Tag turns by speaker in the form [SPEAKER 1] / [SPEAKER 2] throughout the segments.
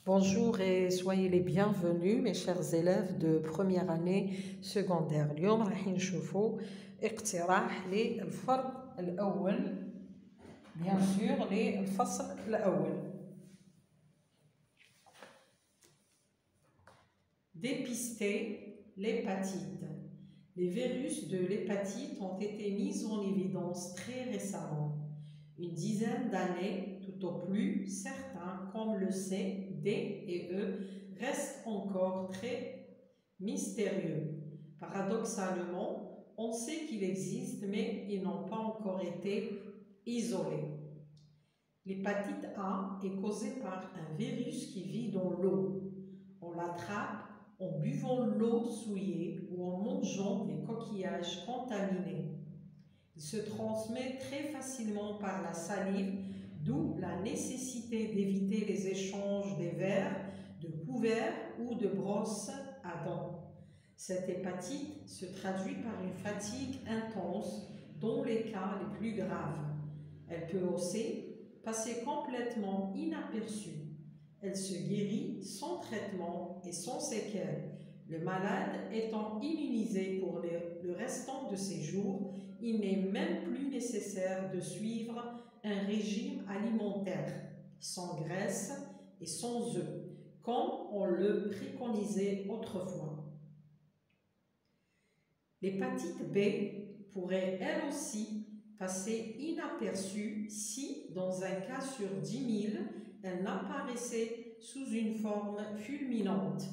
[SPEAKER 1] Bonjour et soyez les bienvenus mes chers élèves de première année secondaire. اليوم راح نشوفوا اقتراح للفرد الأول bien sûr للفصل الأول. Dépister l'hépatite. Les virus de l'hépatite ont été mis en évidence très récemment. Une dizaine d'années tout au plus, certains comme le C, D et E restent encore très mystérieux. Paradoxalement, on sait qu'il existe mais ils n'ont pas encore été isolés. L'hépatite A est causée par un virus qui vit dans l'eau. On l'attrape en buvant l'eau souillée ou en mangeant des coquillages contaminés. Il se transmet très facilement par la salive, d'où la nécessité d'éviter les échanges des verres, de couverts ou de brosses à dents. Cette hépatite se traduit par une fatigue intense dans les cas les plus graves. Elle peut aussi passer complètement inaperçue. Elle se guérit sans traitement et sans séquelles. Le malade étant immunisé pour le restant de ses jours, il n'est même plus nécessaire de suivre un régime alimentaire sans graisse et sans œufs, comme on le préconisait autrefois. L'hépatite B pourrait elle aussi passer inaperçue si, dans un cas sur 10 000, elle n'apparaissait sous une forme fulminante.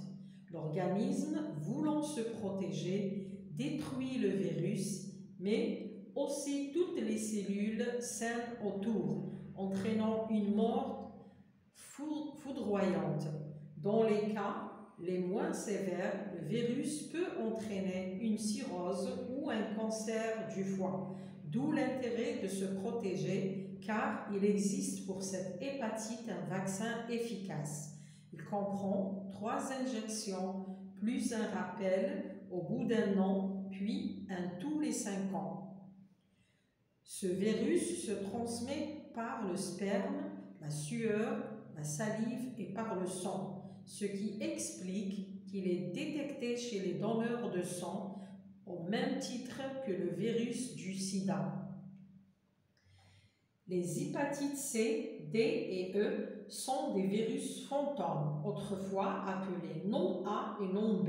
[SPEAKER 1] L'organisme, voulant se protéger, détruit le virus, mais aussi toutes les cellules saines autour, entraînant une mort foudroyante. Dans les cas les moins sévères, le virus peut entraîner une cirrhose ou un cancer du foie, d'où l'intérêt de se protéger car il existe pour cette hépatite un vaccin efficace. Il comprend 3 injections plus un rappel au bout d'1 an, puis un tous les 5 ans. Ce virus se transmet par le sperme, la sueur, la salive et par le sang, ce qui explique qu'il est détecté chez les donneurs de sang au même titre que le virus du sida. Les hépatites C, D et E sont des virus fantômes, autrefois appelés non A et non B.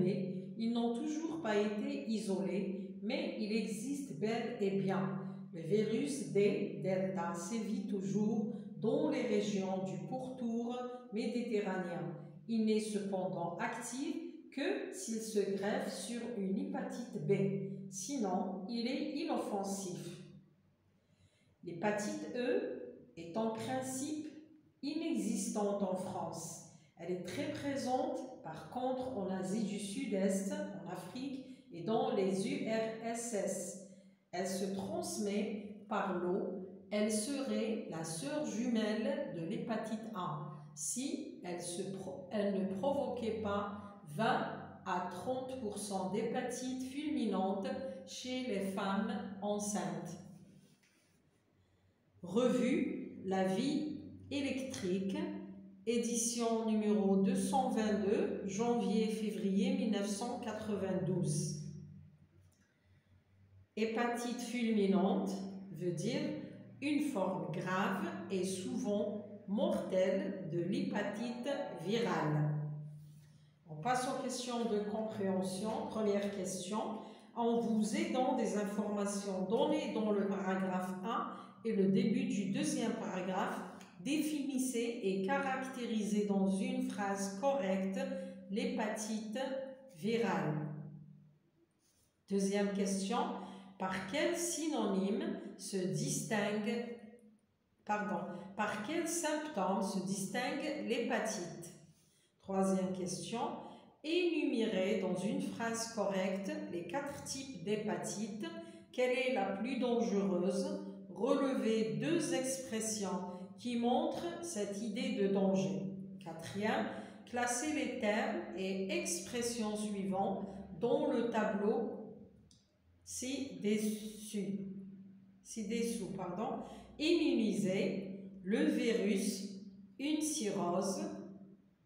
[SPEAKER 1] Ils n'ont toujours pas été isolés, mais il existe bel et bien. Le virus D, Delta, sévit toujours dans les régions du pourtour méditerranéen. Il n'est cependant actif que s'il se greffe sur une hépatite B. Sinon, il est inoffensif. L'hépatite E est en principe inexistante en France. Elle est très présente par contre en Asie du Sud-Est, en Afrique et dans les URSS. Elle se transmet par l'eau. Elle serait la sœur jumelle de l'hépatite A si elle ne provoquait pas 20 à 30% d'hépatite fulminante chez les femmes enceintes. Revue La vie électrique, édition numéro 222, janvier-février 1992. Hépatite fulminante veut dire une forme grave et souvent mortelle de l'hépatite virale. On passe aux questions de compréhension. Première question. En vous aidant des informations données dans le paragraphe 1 et le début du deuxième paragraphe, définissez et caractérisez dans une phrase correcte l'hépatite virale. Deuxième question. Par quel synonyme par quel symptôme se distingue l'hépatite? Troisième question. Énumérez dans une phrase correcte les 4 types d'hépatite. Quelle est la plus dangereuse? Relevez 2 expressions qui montrent cette idée de danger. Quatrième, classez les termes et expressions suivants dans le tableau ci-dessous. Immuniser, le virus, une cirrhose,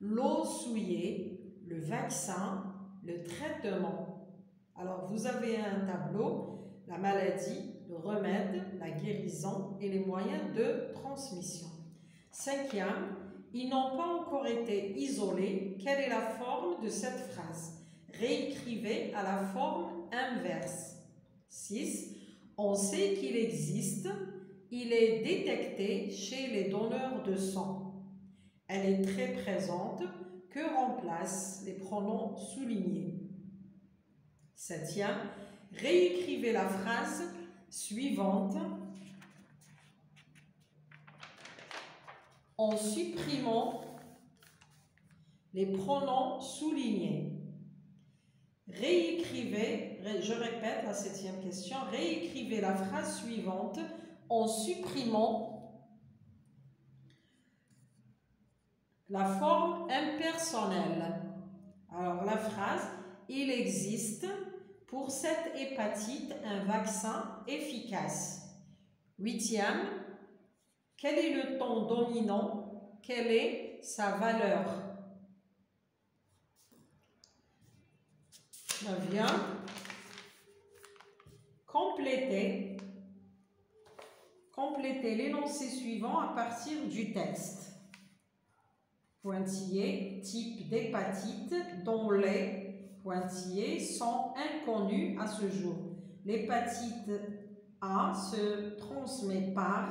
[SPEAKER 1] l'eau souillée, le vaccin, le traitement. Alors, vous avez un tableau, la maladie, le remède, la guérison et les moyens de transmission. Cinquième, ils n'ont pas encore été isolés. Quelle est la forme de cette phrase? Réécrivez à la forme inverse. 6. On sait qu'il existe. Il est détecté chez les donneurs de sang. Elle est très présente. Que remplacent les pronoms soulignés? Septième, réécrivez la phrase suivante en supprimant les pronoms soulignés. Réécrivez, je répète la septième question, réécrivez la phrase suivante en supprimant la forme impersonnelle. Alors la phrase, il existe pour cette hépatite un vaccin efficace. Huitième, quel est le ton dominant? Quelle est sa valeur? Neuvième, complétez l'énoncé suivant à partir du texte. Pointillé, type d'hépatite dont les pointillés sont inconnus à ce jour. L'hépatite A se transmet par,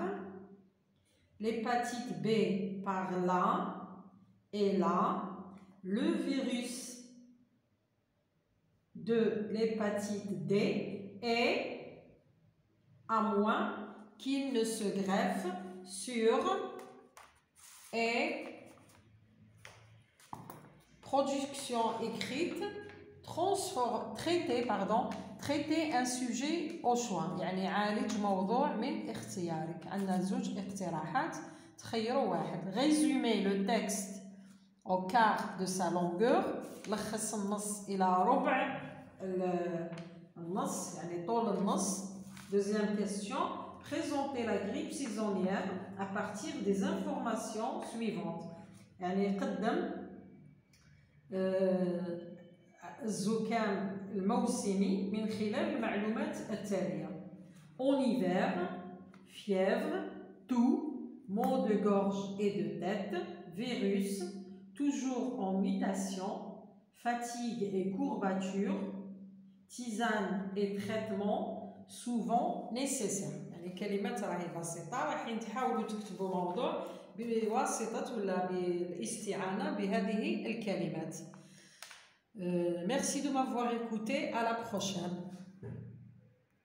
[SPEAKER 1] l'hépatite B par là et là, le virus de l'hépatite D est, à moins qu'il ne se greffe sur et production écrite, traiter un sujet au choix. يعني عالج موضوع من اختيارك. عندنا زوج اقتراحات تخيروا واحد. Résumer le texte au quart de sa longueur. لخص النص إلى ربع النص يعني طول النص. Deuxième question. Présenter la grippe saisonnière à partir des informations suivantes. يعني قدم الزكام الموسمي من خلال المعلومات التالية. En hiver, fièvre, toux, maux de gorge et de tête, virus, toujours en mutation, fatigue et courbature, tisane et traitement souvent nécessaires. يعني كلمات راهي بسيطة راح تحاولوا تكتبوا موضوع بواسطة ولا بالاستعانة بهذه الكلمات. Merci de m'avoir écouté. À la prochaine.